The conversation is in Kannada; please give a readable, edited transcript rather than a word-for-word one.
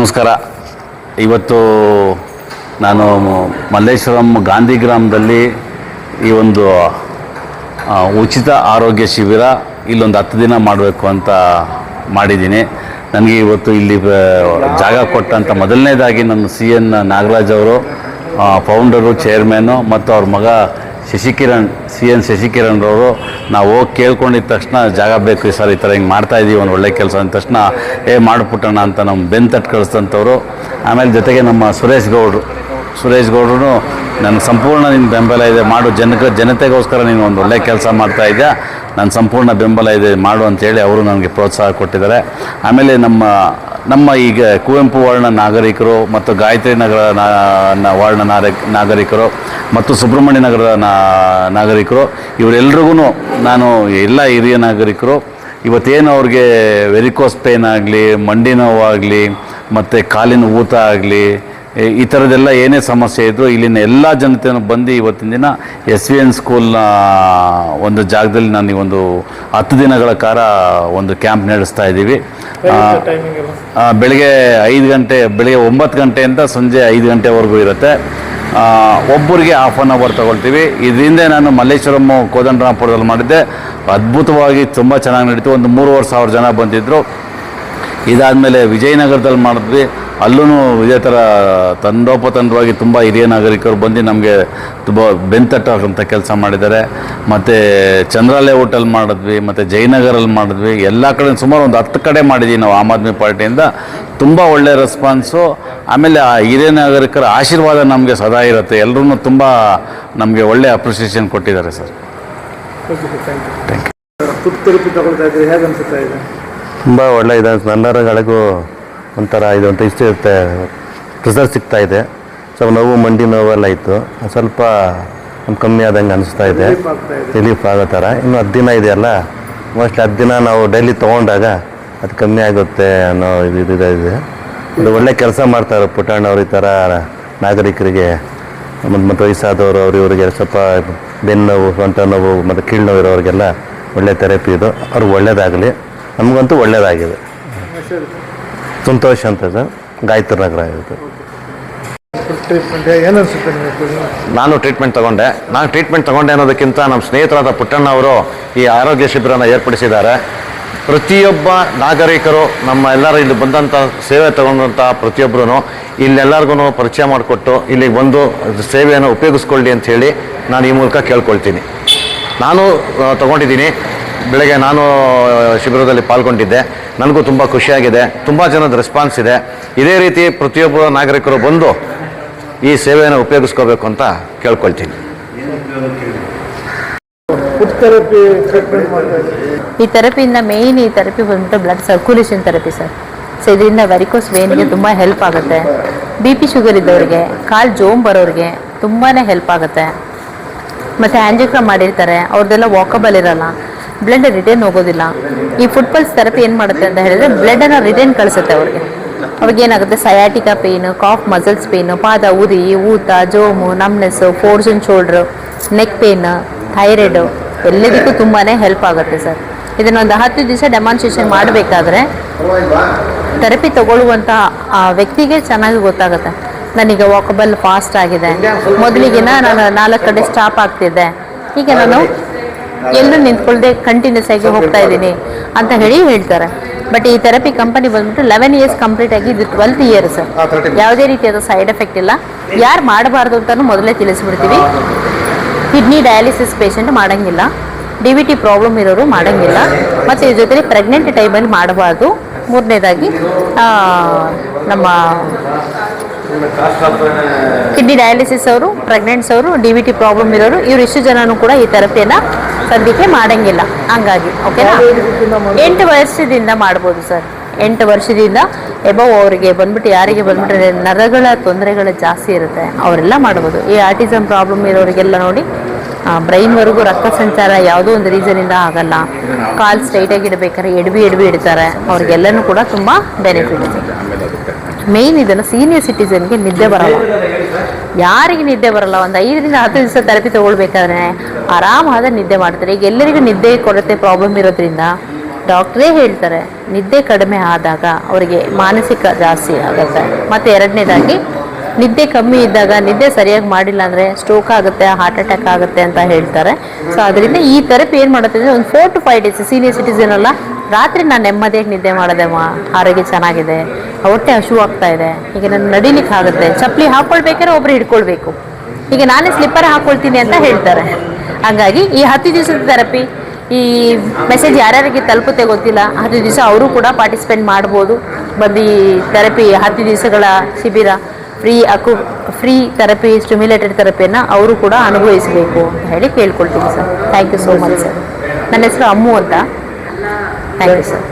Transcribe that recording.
ನಮಸ್ಕಾರ. ಇವತ್ತು ನಾನು ಮಲ್ಲೇಶ್ವರಂ ಗಾಂಧಿ ಗ್ರಾಮದಲ್ಲಿ ಈ ಒಂದು ಉಚಿತ ಆರೋಗ್ಯ ಶಿಬಿರ ಇಲ್ಲೊಂದು 10 ದಿನ ಮಾಡಬೇಕು ಅಂತ ಮಾಡಿದ್ದೀನಿ. ನನಗೆ ಇವತ್ತು ಇಲ್ಲಿ ಜಾಗ ಕೊಟ್ಟಂಥ ಮೊದಲನೇದಾಗಿ ನನ್ನ CN ನಾಗರಾಜ್ ಅವರು, ಫೌಂಡರು, ಚೇರ್ಮನ್ನು, ಮತ್ತು ಅವ್ರ ಮಗ ಶಶಿಕಿರಣ್, CN ಶಶಿಕಿರಣ್ ಅವರು, ನಾವು ಹೋಗಿ ಕೇಳ್ಕೊಂಡಿದ್ದ ತಕ್ಷಣ ಜಾಗ ಬೇಕು ಸರ್, ಈ ಥರ ಹಿಂಗೆ ಮಾಡ್ತಾಯಿದ್ದೀವಿ, ಒಂದು ಒಳ್ಳೆ ಕೆಲಸ ಅಂದ ತಕ್ಷಣ ಮಾಡಿಬಿಟ್ಟೋಣ ಅಂತ ನಮ್ಮ ಬೆನ್ನು ತಟ್ಟು ಕಳಿಸ್ತಂಥವ್ರು. ಆಮೇಲೆ ಜೊತೆಗೆ ನಮ್ಮ ಸುರೇಶ್ ಗೌಡ್ರು ನನ್ನ ಸಂಪೂರ್ಣ ನಿನ್ನ ಬೆಂಬಲ ಇದೆ, ಮಾಡು, ಜನತೆಗೋಸ್ಕರ ನೀನು ಒಂದು ಒಳ್ಳೆ ಕೆಲಸ ಮಾಡ್ತಾಯಿದ್ಯಾ, ನನ್ನ ಸಂಪೂರ್ಣ ಬೆಂಬಲ ಇದೆ, ಮಾಡು ಅಂತೇಳಿ ಅವರು ನನಗೆ ಪ್ರೋತ್ಸಾಹ ಕೊಟ್ಟಿದ್ದಾರೆ. ಆಮೇಲೆ ನಮ್ಮ ಈಗ ಕುವೆಂಪು ವಾರ್ಡ್ನ ನಾಗರಿಕರು ಮತ್ತು ಗಾಯತ್ರಿ ನಗರ ವಾರ್ಡ್ನ ನಾಗರಿಕರು ಮತ್ತು ಸುಬ್ರಹ್ಮಣ್ಯ ನಗರದ ನಾಗರಿಕರು, ಇವರೆಲ್ರಿಗೂ ನಾನು, ಎಲ್ಲ ಹಿರಿಯ ನಾಗರಿಕರು, ಇವತ್ತೇನು ಅವ್ರಿಗೆ ವೆರಿಕೋಸ್ ಪೇನ್ ಆಗಲಿ, ಮಂಡಿ ನೋವಾಗಲಿ, ಮತ್ತು ಕಾಲಿನ ಊತ ಆಗಲಿ, ಈ ಥರದ್ದೆಲ್ಲ ಏನೇ ಸಮಸ್ಯೆ ಇದ್ದರೂ ಇಲ್ಲಿನ ಎಲ್ಲ ಜನತೆಯೂ ಬಂದು ಇವತ್ತಿನ ದಿನ SVN ಸ್ಕೂಲ್ನ ಒಂದು ಜಾಗದಲ್ಲಿ ನಾನು ಒಂದು 10 ದಿನಗಳ ಕಾಲ ಒಂದು ಕ್ಯಾಂಪ್ ನಡೆಸ್ತಾ ಇದ್ದೀವಿ. ಬೆಳಗ್ಗೆ 5 ಗಂಟೆ, ಬೆಳಗ್ಗೆ 9 ಗಂಟೆಯಿಂದ ಸಂಜೆ 5 ಗಂಟೆವರೆಗೂ ಇರುತ್ತೆ. ಒಬ್ಬರಿಗೆ ½ ಅನ್ ಅವರ್ ತೊಗೊಳ್ತೀವಿ. ಇದರಿಂದ ನಾನು ಮಲ್ಲೇಶ್ವರಂ ಕೋದಂಡರಾಮಪುರದಲ್ಲಿ ಮಾಡಿದ್ದೆ, ಅದ್ಭುತವಾಗಿ ತುಂಬ ಚೆನ್ನಾಗಿ ನಡೀತು. ಒಂದು 3,500 ಜನ ಬಂದಿದ್ದರು. ಇದಾದಮೇಲೆ ವಿಜಯನಗರದಲ್ಲಿ ಮಾಡಿದ್ವಿ, ಅಲ್ಲೂ ಇದೇ ಥರ ತಂಡೋಪತಂಡವಾಗಿ ತುಂಬ ಹಿರಿಯ ನಾಗರಿಕರು ಬಂದು ನಮಗೆ ತುಂಬ ಬೆಂತಟ್ಟೋಂಥ ಕೆಲಸ ಮಾಡಿದ್ದಾರೆ. ಮತ್ತು ಚಂದ್ರಾಲಯ ಹೋಟೆಲ್ ಮಾಡಿದ್ವಿ, ಮತ್ತು ಜಯನಗರಲ್ಲಿ ಮಾಡಿದ್ವಿ, ಎಲ್ಲ ಕಡೆ ಸುಮಾರು ಒಂದು 10 ಕಡೆ ಮಾಡಿದ್ವಿ ನಾವು ಆಮ್ ಆದ್ಮಿ ಪಾರ್ಟಿಯಿಂದ. ತುಂಬ ಒಳ್ಳೆಯ ರೆಸ್ಪಾನ್ಸು. ಆಮೇಲೆ ಆ ಹಿರಿಯ ನಾಗರಿಕರ ಆಶೀರ್ವಾದ ನಮಗೆ ಸದಾ ಇರುತ್ತೆ. ಎಲ್ಲರೂ ತುಂಬ ನಮಗೆ ಒಳ್ಳೆಯ ಅಪ್ರಿಸಿಯೇಷನ್ ಕೊಟ್ಟಿದ್ದಾರೆ ಸರ್. Thank you. ತುಂಬ ಒಳ್ಳೆ ಇದೆ. ನನ್ನರಗಳಿಗೂ ಒಂಥರ ಇದೊಂದು ಇಷ್ಟ ಇರುತ್ತೆ, ರಿಸಲ್ಟ್ ಸಿಗ್ತಾಯಿದೆ. ಸ್ವಲ್ಪ ನೋವು, ಮಂಡಿ ನೋವೆಲ್ಲ ಇತ್ತು, ಸ್ವಲ್ಪ ಕಮ್ಮಿ ಆದಂಗೆ ಅನಿಸ್ತಾ ಇದೆ, ರಿಲೀಫ್ ಆಗೋ ಥರ. ಇನ್ನು 10 ದಿನ ಇದೆಯಲ್ಲ, ಮೋಸ್ಟ್ಲಿ 10 ದಿನ ನಾವು ಡೈಲಿ ತೊಗೊಂಡಾಗ ಅದು ಕಮ್ಮಿ ಆಗುತ್ತೆ ಅನ್ನೋ ಇದೆ. ಅದು ಒಳ್ಳೆ ಕೆಲಸ ಮಾಡ್ತಾರೆ ಪುಟ್ಟಣ್ಣವ್ರು. ಈ ಥರ ನಾಗರಿಕರಿಗೆ ಮತ್ತು ವಯಸ್ಸಾದವರು ಇವರಿಗೆ ಸ್ವಲ್ಪ ಬೆನ್ನು ನೋವು, ಸೊಂಟ ನೋವು ಮತ್ತು ಕೀಳು ನೋವು ಇರೋರಿಗೆಲ್ಲ ಒಳ್ಳೆ ಥೆರಪಿ ಇದು. ಅವ್ರಿಗೆ ಒಳ್ಳೆಯದಾಗಲಿ, ನಮಗಂತೂ ಒಳ್ಳೆಯದಾಗಿದೆ. ಸಂತೋಷ ಅಂತ ಸರ್, ಗಾಯತ್ರಿ ನಗರ ಇದು. ನಾನು ಟ್ರೀಟ್ಮೆಂಟ್ ತಗೊಂಡೆ ಅನ್ನೋದಕ್ಕಿಂತ ನಮ್ಮ ಸ್ನೇಹಿತರಾದ ಪುಟ್ಟಣ್ಣ ಅವರು ಈ ಆರೋಗ್ಯ ಶಿಬಿರನ ಏರ್ಪಡಿಸಿದ್ದಾರೆ. ಪ್ರತಿಯೊಬ್ಬ ನಾಗರಿಕರು, ನಮ್ಮ ಎಲ್ಲರೂ ಇಲ್ಲಿ ಬಂದಂಥ ಸೇವೆ ತಗೊಂಡಂಥ ಪ್ರತಿಯೊಬ್ಬರೂ ಇಲ್ಲೆಲ್ಲರಿಗೂ ಪರಿಚಯ ಮಾಡಿಕೊಟ್ಟು ಇಲ್ಲಿಗೆ ಬಂದು ಸೇವೆಯನ್ನು ಉಪಯೋಗಿಸ್ಕೊಳ್ಳಿ ಅಂಥೇಳಿ ನಾನು ಈ ಮೂಲಕ ಕೇಳ್ಕೊಳ್ತೀನಿ. ನಾನು ತಗೊಂಡಿದ್ದೀನಿ, ಬೆಳಗ್ಗೆ ನಾನು ಶಿಬಿರದಲ್ಲಿ ಪಾಲ್ಗೊಂಡಿದ್ದೆ, ನನಗೂ ತುಂಬ ಖುಷಿಯಾಗಿದೆ. ತುಂಬ ಜನದ ರೆಸ್ಪಾನ್ಸ್ ಇದೆ. ಇದೇ ರೀತಿ ಪ್ರತಿಯೊಬ್ಬ ನಾಗರಿಕರು ಬಂದು ಈ ಸೇವೆಯನ್ನು ಉಪಯೋಗಿಸ್ಕೋಬೇಕು ಅಂತ ಕೇಳ್ಕೊಳ್ತೀನಿ. ಈ ಥೆರಪಿಯಿಂದ ಮೇಯ್ನ್ ಈ ಥೆರಪಿ ಬಂದ್ಬಿಟ್ಟು blood circulation therapy sir. So ಇದರಿಂದ ವೆರಿಕೋಸ್ ವೇನ್ಗೆ ತುಂಬ ಹೆಲ್ಪ್ ಆಗುತ್ತೆ. BP ಶುಗರ್ ಇದ್ದವ್ರಿಗೆ, ಕಾಲು ಜೋಮ್ ಬರೋರಿಗೆ ತುಂಬಾ ಹೆಲ್ಪ್ ಆಗುತ್ತೆ. ಮತ್ತು ಆಂಜಿಯೋಗ್ರಾಮ್ ಮಾಡಿರ್ತಾರೆ, ಅವ್ರದ್ದೆಲ್ಲ ವಾಕಬಲ್ ಇರಲ್ಲ, ಬ್ಲಡ್ ರಿಟರ್ನ್ ಹೋಗೋದಿಲ್ಲ. ಈ ಫುಟ್ ಪಲ್ಸ್ ಥೆರಪಿ ಏನು ಮಾಡುತ್ತೆ ಅಂತ ಹೇಳಿದ್ರೆ ಬ್ಲಡ್ಡನ್ನು ರಿಟರ್ನ್ ಕಳಿಸುತ್ತೆ ಅವ್ರಿಗೇನಾಗುತ್ತೆ, sciatica pain, calf muscles pain, ಪಾದ ಉರಿ, ಊತ, ಜೋಮು, numbness, force and shoulder, neck pain, thyroid ಎಲ್ಲದಕ್ಕೂ ತುಂಬಾ ಹೆಲ್ಪ್ ಆಗುತ್ತೆ ಸರ್. ಇದನ್ನೊಂದು 10 ದಿವಸ ಡೆಮಾನ್ಸ್ಟ್ರೇಷನ್ ಮಾಡಬೇಕಾದ್ರೆ ಥೆರಪಿ ತಗೊಳ್ಳುವಂಥ ವ್ಯಕ್ತಿಗೆ ಚೆನ್ನಾಗಿ ಗೊತ್ತಾಗುತ್ತೆ. ನನಗೆ ವಾಕಬಲ್ ಫಾಸ್ಟ್ ಆಗಿದೆ, ಮೊದಲಿಗಿನ ನಾನು 4 ಕಡೆ ಸ್ಟಾಪ್ ಆಗ್ತಿದ್ದೆ, ಈಗ ನಾನು ಎಲ್ಲೂ ನಿಂತ್ಕೊಳ್ಳದೆ ಕಂಟಿನ್ಯೂಸ್ ಆಗಿ ಹೋಗ್ತಾ ಇದ್ದೀನಿ ಅಂತ ಹೇಳ್ತಾರೆ. ಬಟ್ ಈ ಥೆರಪಿ ಕಂಪನಿ ಬಂದ್ಬಿಟ್ಟು 11 ಇಯರ್ಸ್ ಕಂಪ್ಲೀಟ್ ಆಗಿ, ಇದು 12th ಇಯರ್ ಸರ್. ಯಾವುದೇ ರೀತಿಯಾದ ಸೈಡ್ ಎಫೆಕ್ಟ್ ಇಲ್ಲ. ಯಾರು ಮಾಡಬಾರ್ದು ಅಂತಲೂ ಮೊದಲೇ ತಿಳಿಸ್ಬಿಡ್ತೀವಿ. ಕಿಡ್ನಿ ಡಯಾಲಿಸಿಸ್ ಪೇಷಂಟ್ ಮಾಡೋಂಗಿಲ್ಲ, DVT ಪ್ರಾಬ್ಲಮ್ ಇರೋರು ಮಾಡೋಂಗಿಲ್ಲ, ಮತ್ತು ಇದ್ರ ಜೊತೆಲಿ ಪ್ರೆಗ್ನೆಂಟ್ ಟೈಮಲ್ಲಿ ಮಾಡಬಾರ್ದು. ಮೂರನೇದಾಗಿ ನಮ್ಮ ಕಿಡ್ನಿ ಡಯಾಲಿಸಿಸ್ ಅವರು, ಪ್ರೆಗ್ನೆಂಟ್ಸ್ ಅವರು, DVT ಪ್ರಾಬ್ಲಮ್ ಇರೋರು, ಇವರು ಇಷ್ಟು ಜನನೂ ಕೂಡ ಈ ಥೆರಪಿಯನ್ನು ಸದ್ಯಕ್ಕೆ ಮಾಡೋಂಗಿಲ್ಲ. ಹಂಗಾಗಿ ಓಕೆನಾ, 8 ವರ್ಷದಿಂದ ಮಾಡ್ಬೋದು ಸರ್. 8 ವರ್ಷದಿಂದ ಎಬವ್ ಅವರಿಗೆ ಬಂದ್ಬಿಟ್ಟು, ಯಾರಿಗೆ ಬಂದ್ಬಿಟ್ಟು ನರಗಳ ತೊಂದರೆಗಳು ಜಾಸ್ತಿ ಇರುತ್ತೆ ಅವರೆಲ್ಲ ಮಾಡ್ಬೋದು. ಈ ಆಟಿಸಮ್ ಪ್ರಾಬ್ಲಮ್ ಇರೋರಿಗೆಲ್ಲ ನೋಡಿ, ಬ್ರೈನ್ವರೆಗೂ ರಕ್ತ ಸಂಚಾರ ಯಾವುದೋ ಒಂದು ರೀಸನಿಂದ ಆಗಲ್ಲ, ಕಾಲು ಸ್ಟ್ರೈಟಾಗಿ ಇಡಬೇಕಾದ್ರೆ ಎಡವಿ ಇಡ್ತಾರೆ, ಅವ್ರಿಗೆಲ್ಲನೂ ಕೂಡ ತುಂಬ ಬೆನಿಫಿಟ್ ಇದೆ. ಮೇಯ್ನ್ ಇದನ್ನು ಸೀನಿಯರ್ ಸಿಟಿಸನ್ಗೆ ನಿದ್ದೆ ಬರಲ್ಲ. ಯಾರಿಗೆ ನಿದ್ದೆ ಬರಲ್ಲ, ಒಂದು 5 ರಿಂದ 10 ದಿವಸ ಥೆರಪಿ ತೊಗೊಳ್ಬೇಕಾದ್ರೆ ಆರಾಮಾದ ನಿದ್ದೆ ಮಾಡ್ತಾರೆ. ಈಗ ಎಲ್ಲರಿಗೂ ನಿದ್ದೆ ಕೊರತೆ ಪ್ರಾಬ್ಲಮ್ ಇರೋದ್ರಿಂದ ಡಾಕ್ಟ್ರೇ ಹೇಳ್ತಾರೆ ನಿದ್ದೆ ಕಡಿಮೆ ಆದಾಗ ಅವರಿಗೆ ಮಾನಸಿಕ ಜಾಸ್ತಿ ಆಗುತ್ತೆ. ಮತ್ತು ಎರಡನೇದಾಗಿ ನಿದ್ದೆ ಕಮ್ಮಿ ಇದ್ದಾಗ, ನಿದ್ದೆ ಸರಿಯಾಗಿ ಮಾಡಿಲ್ಲ ಅಂದರೆ ಸ್ಟ್ರೋಕ್ ಆಗುತ್ತೆ, ಹಾರ್ಟ್ ಅಟ್ಯಾಕ್ ಆಗುತ್ತೆ ಅಂತ ಹೇಳ್ತಾರೆ. ಸೊ ಅದರಿಂದ ಈ ಥೆರಪಿ ಏನು ಮಾಡುತ್ತೆ ಅಂದರೆ ಒಂದು 4 to 5 days ಸೀನಿಯರ್ ಸಿಟಿಸನ್ ಅಲ್ಲ, ರಾತ್ರಿ ನಾನು ನೆಮ್ಮದಿಯಾಗಿ ನಿದ್ದೆ ಮಾಡೋದಮ್ಮ, ಆರೋಗ್ಯ ಚೆನ್ನಾಗಿದೆ, ಹೊಟ್ಟೆ ಹಶು ಆಗ್ತಾ ಇದೆ, ಈಗ ನಾನು ನಡಿಲಿಕ್ಕೆ ಆಗುತ್ತೆ, ಚಪ್ಪಲಿ ಹಾಕ್ಕೊಳ್ಬೇಕಾದ್ರೆ ಒಬ್ರು ಹಿಡ್ಕೊಳ್ಬೇಕು, ಈಗ ನಾನೇ ಸ್ಲಿಪ್ಪರ್ ಹಾಕ್ಕೊಳ್ತೀನಿ ಅಂತ ಹೇಳ್ತಾರೆ. ಹಾಗಾಗಿ ಈ 10 ದಿವಸದ ಥೆರಪಿ, ಈ ಮೆಸೇಜ್ ಯಾರ್ಯಾರಿಗೆ ತಲುಪುತ್ತೆ ಗೊತ್ತಿಲ್ಲ, 10 ದಿವಸ ಅವರು ಕೂಡ ಪಾರ್ಟಿಸಿಪೇಟ್ ಮಾಡ್ಬೋದು. ಬಂದು ಈ ಥೆರಪಿ 10 ದಿವಸಗಳ ಶಿಬಿರ ಫ್ರೀ ಥೆರಪಿ, ಸ್ಟಿಮ್ಯುಲೇಟೆಡ್ ಥೆರಪಿಯನ್ನು ಅವರು ಕೂಡ ಅನುಭವಿಸಬೇಕು ಅಂತ ಹೇಳಿ ಕೇಳ್ಕೊಳ್ತೀನಿ sir. Thank you so much sir. ನನ್ನ ಹೆಸರು ಅಮ್ಮು ಅಂತ. Thank you sir.